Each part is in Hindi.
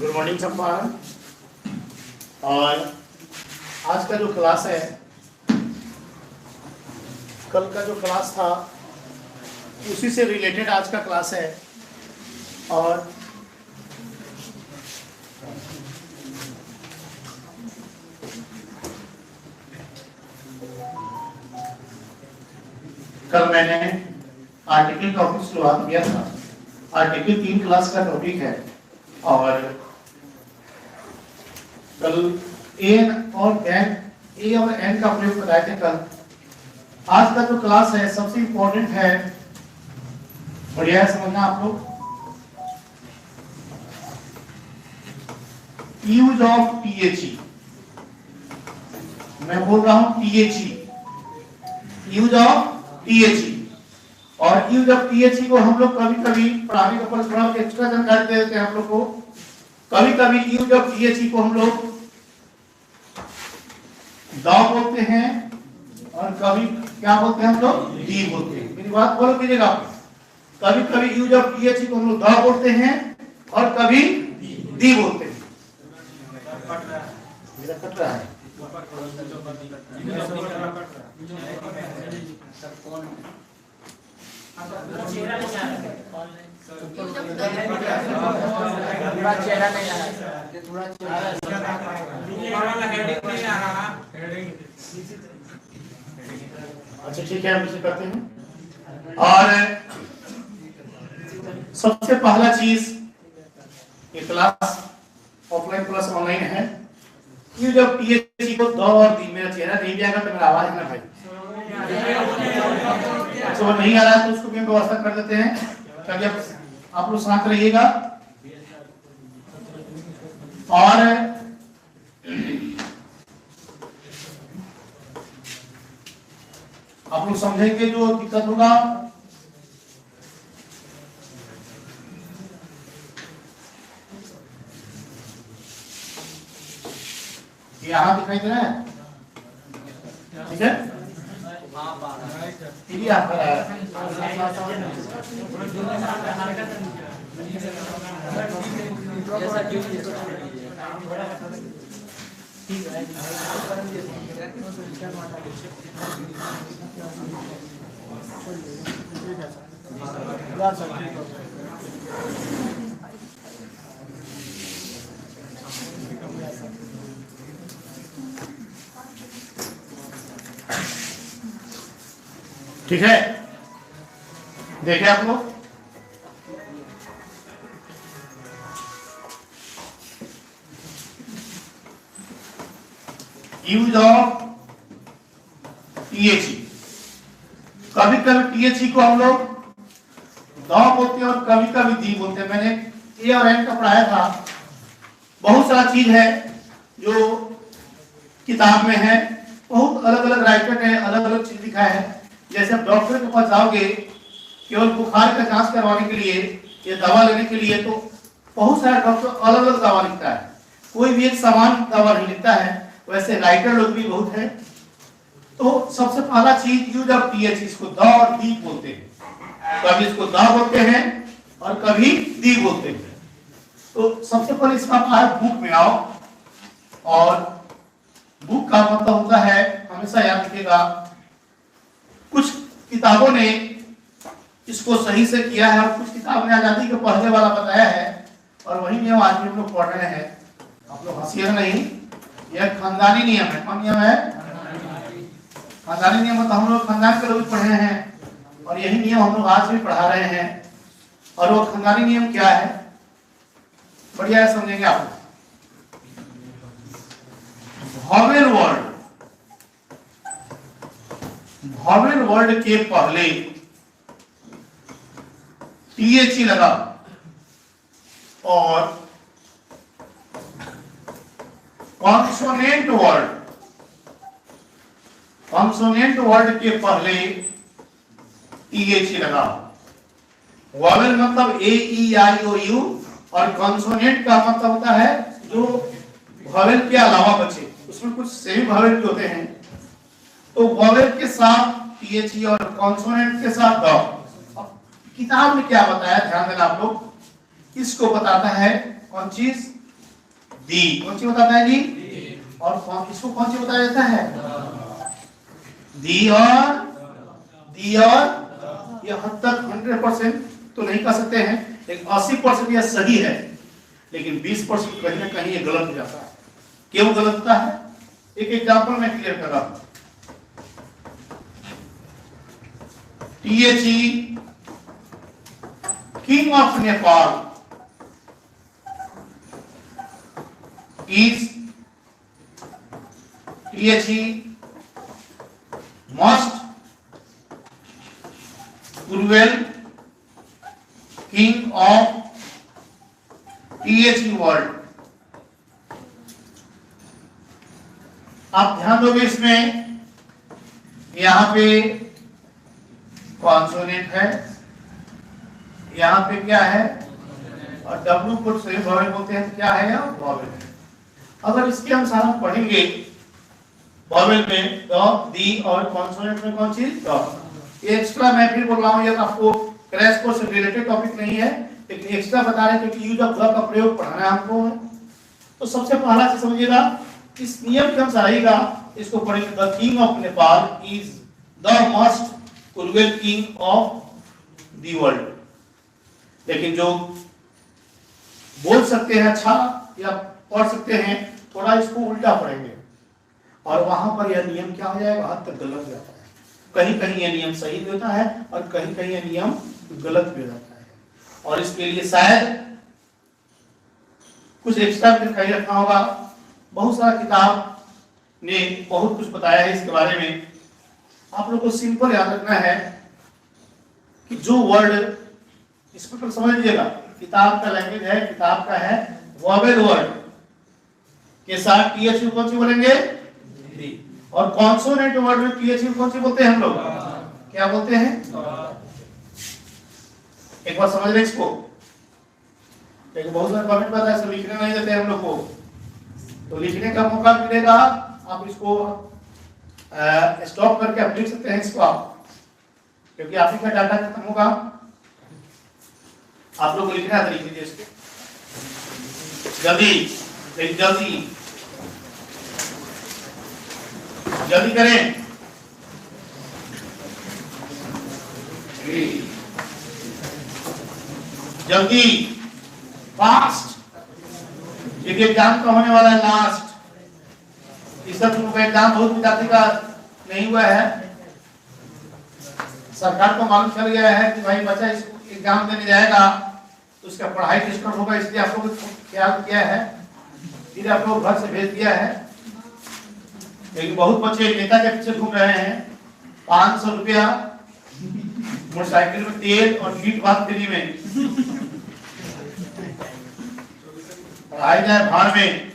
गुड मॉर्निंग सबका। और आज का जो क्लास है, कल का जो क्लास था उसी से रिलेटेड आज का क्लास है। और कल मैंने आर्टिकल टॉपिक शुरुआत किया था। आर्टिकल 3 क्लास का टॉपिक है और कल ए और एन का प्रयोग बताए थे कल। आज का जो क्लास है सबसे इंपॉर्टेंट है, बढ़िया है समझना आप लोग। यूज ऑफ टीएचई, मैं बोल रहा हूं टीएचई, यूज ऑफ टीएचई। और यूज ऑफ टीएचई को हम लोग कभी कभी पढ़ाने के ऊपर थोड़ा एक्स्ट्रा जानकारी दे देते हैं हम लोग को। कभी कभी यूज ऑफ टीएचई को हम लोग द बोलते हैं और कभी क्या बोलते हैं हम लोग डी बोलते हैं। मेरी बात फॉलो कीजिएगा। कभी कभी यूज ऑफ टीएचई को हम लोग द बोलते हैं और कभी डी बोलते हैं। मेरा कट रहा है। चेहरा नहीं आ रहा, थोड़ा अच्छा ठीक है, हम इसे करते हैं। और सबसे पहला चीज, ये क्लास ऑफलाइन प्लस ऑनलाइन है। ये जब टीएचई को द और दी, मेरा चेहरा नहीं भी आएगा तो मेरा आवाज है ना भाई, तो नहीं आ रहा है तो उसको भी व्यवस्था कर देते हैं ताकि आप लोग साथ रहिएगा। और आप लोग समझेंगे जो दिक्कत होगा। यहां दिखाई दे रहा है, ठीक है। ठीक है, देखें आप लोग। यूज ऑफ टीएचई, कभी कभी टीएचई को हम लोग द बोलते हैं और कभी कभी दी बोलते हैं। मैंने ए और एन का पढ़ाया था। बहुत सारा चीज है जो किताब में है, बहुत अलग अलग राइटर ने अलग अलग चीज लिखा है। जैसे आप डॉक्टर के पास जाओगे केवल बुखार का जांच करवाने के लिए या दवा लेने के लिए, तो बहुत सारे डॉक्टर अलग अलग दवा लिखता है, कोई भी एक समान दवा नहीं लिखता है। वैसे राइटर लोग भी बहुत है। तो सबसे पहला चीज यूज ऑफ टीएचई, इसको द और दी बोलते हैं। कभी इसको द बोलते हैं और कभी दी बोलते हैं। तो सबसे पहले इसका आप बुक में आओ, और बुक का मतलब होता है, हमेशा याद रखिएगा, कुछ किताबों ने इसको सही से किया है और कुछ किताब ने आजादी के पढ़ने वाला बताया है, और वही नियम आज भी हम लोग पढ़ रहे हैं। आप लोग हंसिएगा नहीं, यह खानदानी नियम है। कौन नियम है? खानदानी नियम। तो हम लोग खानदान के लोग पढ़े हैं और यही नियम हम लोग आज भी पढ़ा रहे हैं। और वो खानदानी नियम क्या है, बढ़िया है, समझेंगे आप। वॉवेल वर्ड, वॉवेल वर्ड के पहले टीएचई लगा और कॉन्सोनेंट वर्ड, कॉन्सोनेंट वर्ड के पहले टीएचई लगा। वॉवेल मतलब ए ई आई ओ यू, और कॉन्सोनेंट का मतलब होता है जो वॉवेल के अलावा बचे, उसमें कुछ सेमी वॉवेल भी होते हैं। तो वॉवेल के साथ टीएचई और कॉन्सोनेंट के साथ द। किताब में क्या बताया, ध्यान देना आप लोग। इसको बताता है कौन चीज, दी। कौन सी बताता है जी? और इसको कौन सी बताया जाता है? दी और ये हद तक 100% तो नहीं कह सकते हैं, लेकिन 80% यह सही है, लेकिन 20% कहीं ना कहीं ये गलत हो जाता है। क्यों गलत होता है? एक एग्जांपल मैं क्लियर कर रहा हूं। THE king of Nepal is THE most cruel king of THE world। आप ध्यान दोगे इसमें, यहां पे कॉन्सोनेंट है, यहां पे क्या है, और W को सही वॉवेल बोलते हैं, क्या है? यहाँ वॉवेल है। अगर इसके अनुसार हम पढ़ेंगे, वॉवेल में द, दी और कॉन्सोनेंट में कौन सी? द। ये एक्स्ट्रा मैं फिर बोल रहा हूँ, ये आपको क्रैश कोर्स से रिलेटेड टॉपिक नहीं है, लेकिन एक्स्ट्रा बता रहे हैं क्योंकि यूज ऑफ द का प्रयोग पढ़ाना है हमको। तो सबसे पहला चीज समझिएगा, इस नियम के अनुसार आएगा, इसको पढ़ेंगे, the king of Nepal is the most cruel king of the world. लेकिन जो बोल सकते हैं अच्छा या पढ़ सकते हैं, थोड़ा इसको उल्टा पढ़ेंगे और वहां पर यह नियम क्या हो जाएगा? हद तक गलत हो जाता है। कहीं कहीं यह नियम सही भी होता है और कहीं कहीं यह नियम गलत भी हो जाता है, और इसके लिए शायद कुछ एक्स्ट्रा कहीं रखना होगा। बहुत सारा किताब ने बहुत कुछ बताया है इसके बारे में। आप लोग को सिंपल याद रखना है कि जो वर्ड, इसको समझ लीजिएगा, किताब का लैंग्वेज है, किताब का है वॉवेल वर्ड के साथ THE कौन सी बोलेंगे? दी। और कॉन्सोनेंट वर्ड में THE कौन सी बोलते हैं हम लोग? क्या बोलते हैं? एक बार समझ रहे इसको, लेकिन बहुत सारे कमेंट आता है, लिखने नहीं देते हम लोग को, तो लिखने का मौका मिलेगा, आप इसको स्टॉप करके आप लिख सकते हैं इसको आप, क्योंकि आप ही का डाटा खत्म होगा। आप लोग को लिखना है तो लिख लीजिए इसको जल्दी, लेकिन जल्दी करें। जल्दी, फास्ट, क्योंकि एग्जाम का होने वाला है लास्ट। इस सब का एग्जाम बहुत विद्यार्थी का नहीं हुआ है, सरकार को मालूम चल गया है कि भाई बच्चा इस एग्जाम देने जाएगा तो उसका पढ़ाई डिस्टर्ब होगा, इसलिए आप लोग ख्याल किया है, फिर आप लोग घर से भेज दिया है। लेकिन बहुत बच्चे नेता के पीछे घूम रहे हैं, 500 रुपया मोटरसाइकिल में तेल और मीट भात फ्री में, पढ़ाई जाए भाड़ में।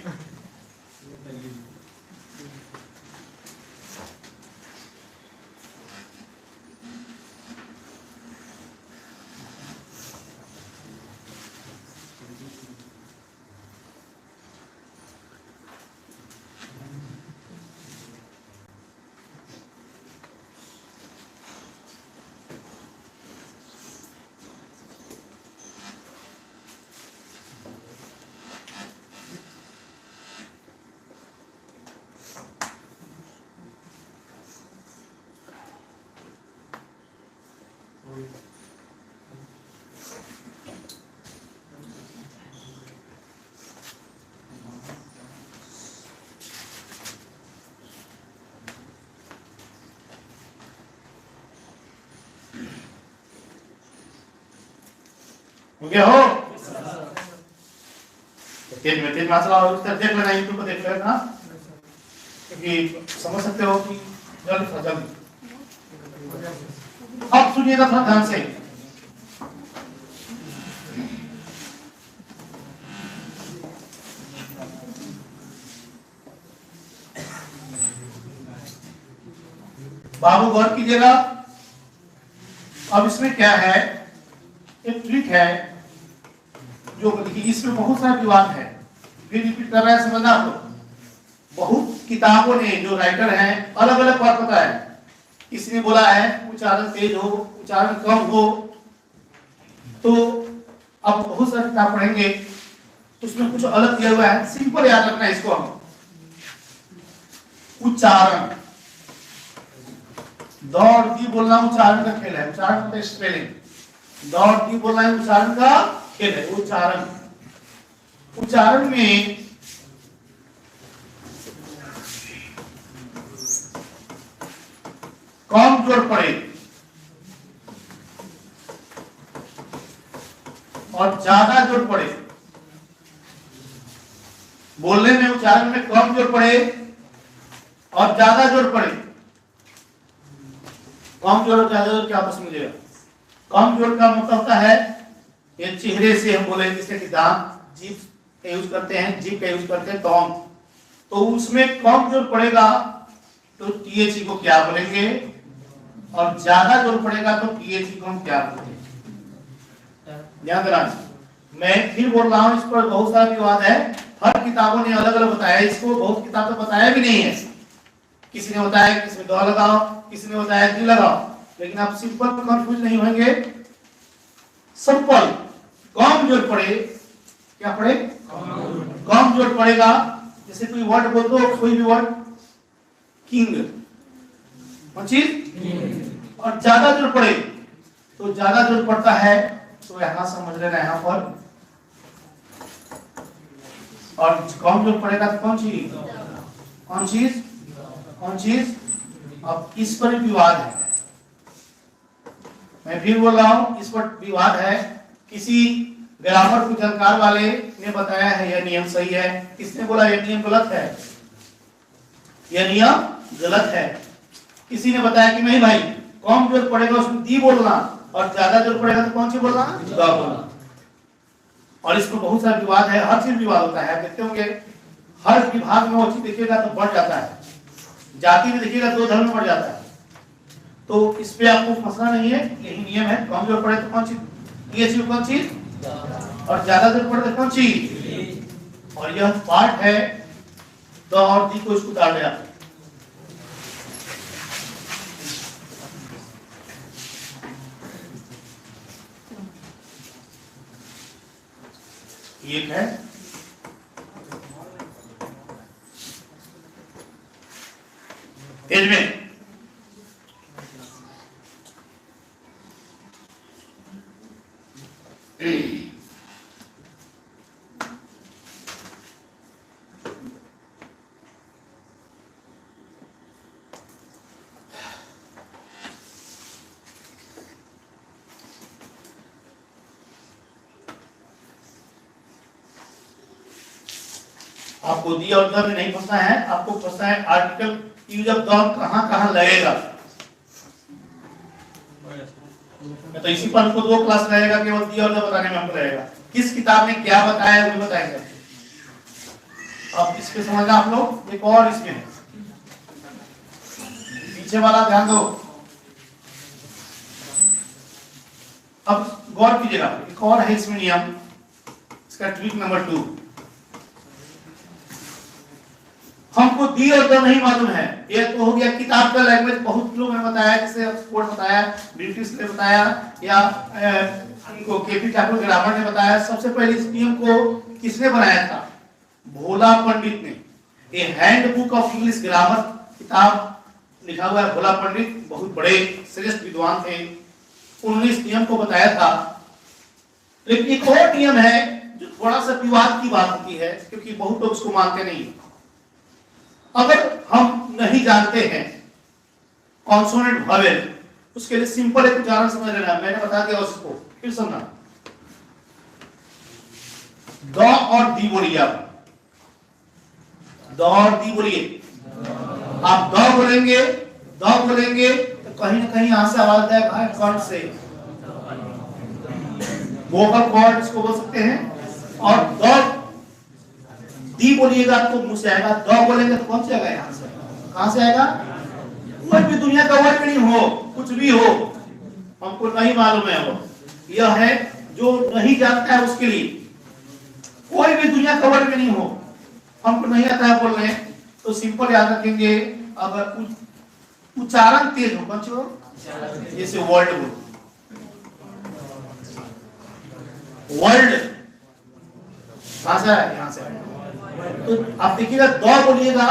हो गया हो? तीन मसला और उस तरह देख लेना, यूट्यूब पर देख लेना, क्योंकि समझ सकते हो कि जल्दी। अब सुनिएगा थोड़ा ध्यान से। बाबू गौर कीजिएगा। अब इसमें क्या है, एक ट्रिक है जो देखिए, इसमें बहुत सारे विवाद है, फिर रिपीट कर रहा है, समझना आप लोग। बहुत किताबों ने जो राइटर हैं अलग अलग बात बताया है। किसी ने बोला है उच्चारण तेज हो, उच्चारण कम हो, तो अब बहुत सारे किताब पढ़ेंगे तो उसमें कुछ अलग दिया हुआ है, सिंपल याद रखना है इसको हम। उच्चारण, द और दी बोलना उच्चारण का खेल है। उच्चारण मतलब स्पेलिंग। द और दी बोलना है उच्चारण का खेल है। उच्चारण, उच्चारण में कम जोर पड़े और ज्यादा जोर पड़े, बोलने में उच्चारण में कम जोर पड़े और ज्यादा जोर पड़े। कम जोर और ज्यादा जोर क्या आपस में मिलेगा? कम जोर का मतलब होता है ये चेहरे से हम बोले, जैसे कि दांत, जीभ का यूज करते हैं, जीभ का यूज करते हैं टोंग, तो उसमें कम जोर पड़ेगा तो टीएचई को क्या बोलेंगे, और ज्यादा जोर पड़ेगा तो टीएचई को हम क्या बोलेंगे। ध्यान देना। मैं फिर बोल रहा हूं, इस पर बहुत सारा विवाद है। हर किताबों ने अलग अलग बताया इसको, बहुत किताब तो बताया भी नहीं है। किसी ने बताया किसी में द लगाओ, किसी ने बताया दी लगाओ, लेकिन आप सिंपल कंफ्यूज नहीं होंगे। सिंपल कम जोर पड़े, क्या पड़े? कम जोर पड़ेगा। जैसे कोई वर्ड बोल दो, कोई भी वर्ड, किंग, कौन चीज, और ज्यादा जोर पड़े तो ज्यादा जोर पड़ता है तो यहां समझ लेना यहां पर, और कम जोर पड़ेगा तो कौन चीज, कौन चीज, कौन चीज। अब इस पर विवाद है, मैं फिर बोल रहा हूं, इस पर विवाद है। किसी ग्रामर को जानकार वाले ने बताया है यह नियम सही है, किसने बोला यह नियम गलत है, यह नियम गलत है। किसी ने बताया कि नहीं भाई, कम जोर पड़ेगा उसमें दी बोलना और ज्यादा जोर पड़ेगा तो कौन सी बोलना, द बोलना। और इसमें बहुत सारा विवाद है, हर चीज विवाद होता है। आप देखते होंगे हर विभाग में वो चीज देखिएगा तो बढ़ जाता है, जाति में देखिएगा दो धर्म में बढ़ जाता है। तो इस पे आपको फंसना नहीं है, यही नियम है। कम जोर पड़े तो कौन चीज, टीएचई कौन चीज, और ज्यादा जोर पड़े तो कौन चीज। और यह पार्ट है द और दी को इसको उतार दिया। एक है तेज में, आपको दी और द में नहीं फंसना है, आपको फंसना है आर्टिकल यूज ऑफ द कहां कहां लगेगा। तो इसी पर हमको 2 क्लास लगेगा, केवल दी और द बताने में हमको लगेगा। किस किताब ने क्या बताया वो बताएंगे। अब इस पे समझना आप लोग। एक और इसमें है, पीछे वाला ध्यान दो। अब गौर कीजिएगा, एक और है इसमें नियम, इसका ट्रिक नंबर 2। हमको दी और द नहीं मालूम है, ये तो हो गया किताब का लैंग्वेज। बहुत लोगों ने बताया, जैसे ऑक्सफोर्ड बताया, ब्रिटिश ने बताया, या इनको केपी ठाकुर ग्रामर ने बताया। सबसे पहले इस नियम को किसने बनाया था? भोला पंडित ने। ये hand book of English grammar किताब लिखा हुआ है, भोला पंडित बहुत बड़े श्रेष्ठ विद्वान थे, उन्होंने इस नियम को बताया था। लेकिन एक और नियम है जो थोड़ा सा विवाद की बात होती है, क्योंकि बहुत लोग उसको मानते नहीं। अगर हम नहीं जानते हैं कॉन्सोनेंट वॉवेल, उसके लिए सिंपल एक उदाहरण समझ लेना, मैंने बता दिया उसको, फिर सुनना। द और दी बोलिए आप, द और दी बोलिए। आप द बोलेंगे, द बोलेंगे तो कहीं ना कहीं यहां से आवाज आएगा कॉर्ड से, वोकल कॉर्ड इसको बोल सकते हैं। और द दी बोलिएगा तो मुंह से आएगा, द बोलेंगे तो कौन से आएगा, यहां से। कहां से आएगा? कोई भी दुनिया का वर्ड नहीं हो, कुछ भी हो, हमको नहीं मालूम है। वो यह है जो नहीं जानता है उसके लिए। कोई भी दुनिया का वर्ड नहीं हो, हमको नहीं आता है बोलने, तो सिंपल याद रखेंगे, अगर उच्चारण तेज हो, कौन सी, जैसे वर्ल्ड बोल, वर्ल्ड कहाँ से आया? यहाँ से आया। तो आप देखिएगा द बोलिएगा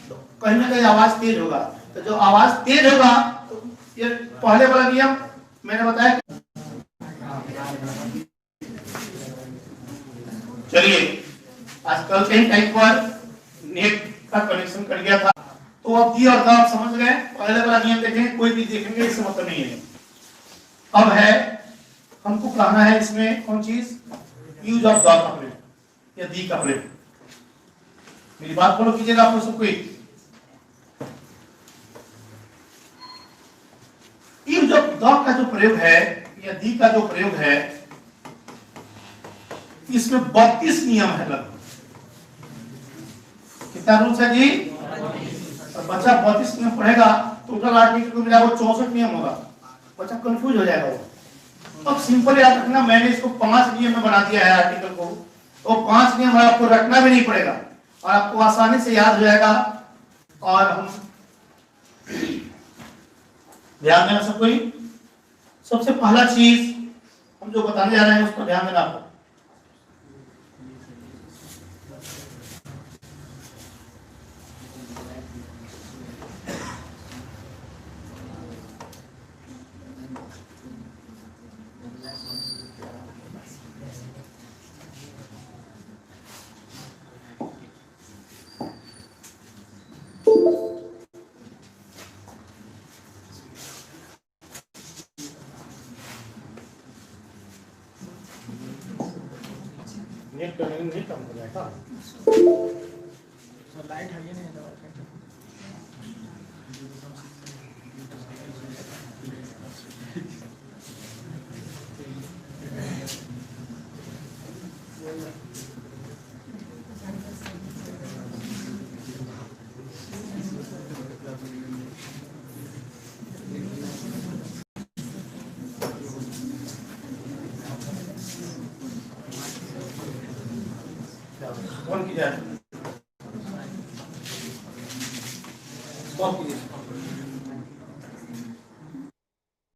तो कहीं ना कहीं आवाज तेज होगा, तो जो आवाज तेज होगा तो ये पहले वाला नियम मैंने बताया। चलिए, आजकल कई टाइप पर नेट का कनेक्शन कट गया था, तो अब दी और द आप समझ गए। पहले वाला नियम देखेंगे, कोई भी देखेंगे इससे मतलब नहीं है। अब है हमको कहना है इसमें कौन चीज, यूज ऑफ द कपलेट या दी कपलेट। मेरी बात फॉलो कीजिएगा आप लोग सब कोई। यूज ऑफ द का जो प्रयोग है या दी का जो प्रयोग है, इसमें 32 नियम है लगभग। कितना रूल्स है जी? और बच्चा 32 नियम पढ़ेगा, टोटल आर्टिकल को मिला वो 64 नियम होगा, बच्चा कंफ्यूज हो जाएगा वो। अब सिंपल याद रखना, मैंने इसको 5 नियम में बना दिया है आर्टिकल को, तो 5 नियम आपको रखना भी नहीं पड़ेगा और आपको आसानी से याद हो जाएगा। और हम ध्यान देना सब कोई। सबसे पहला चीज हम जो बताने जा रहे हैं उस पर ध्यान देना आपको। नेट कनेक्शन नहीं काम कर रहा है, लाइट है ये नहीं है। कौन की जाए? स्टॉप कीजिए।